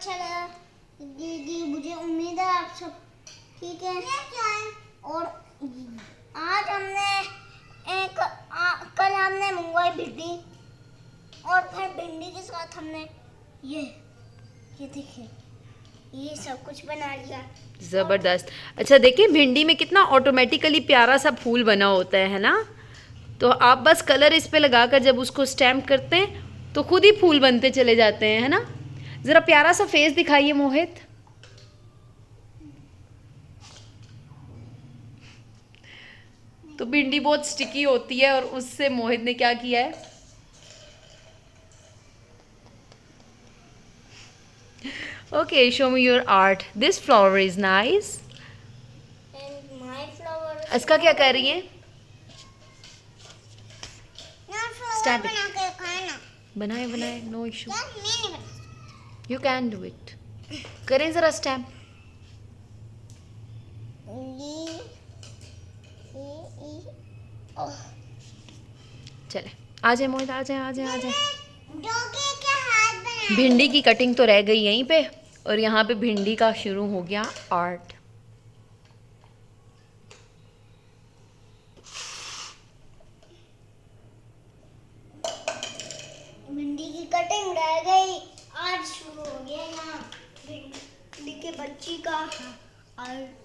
अच्छा लगा दीदी, मुझे उम्मीद है आप सब ठीक है। और आज हमने कल हमने मंगवाई भिंडी, और फिर भिंडी के साथ हमने ये देखिए ये सब कुछ बना लिया। ज़बरदस्त। अच्छा देखिए भिंडी में कितना ऑटोमेटिकली प्यारा सा फूल बना होता है ना। तो आप बस कलर इस पे लगाकर जब उसको स्टैम्प करते हैं तो खुद ही फूल बनते चले जाते हैं, है ना। ज़रा प्यारा सा फेस दिखाइए मोहित। तो भिंडी बहुत स्टिकी होती है और उससे मोहित ने क्या किया है, okay show me your art. This flower is nice. And my flower इसका क्या कर रही हैं? फ्लावर बना के खाना। बनाए बनाए, नो इशू, यार मैं नहीं बना। You can do it. करें ज़रा स्टैम्प। चले आ जाए मोहित, आ जाए आ जाए आ जाए। डॉगी के हाथ बना। भिंडी की कटिंग तो रह गई यहीं पे, और यहाँ पे भिंडी का शुरू हो गया आर्ट। भिंडी की कटिंग रह गई, आज शुरू हो गया यहाँ भिंडी के बच्ची का आर्ट।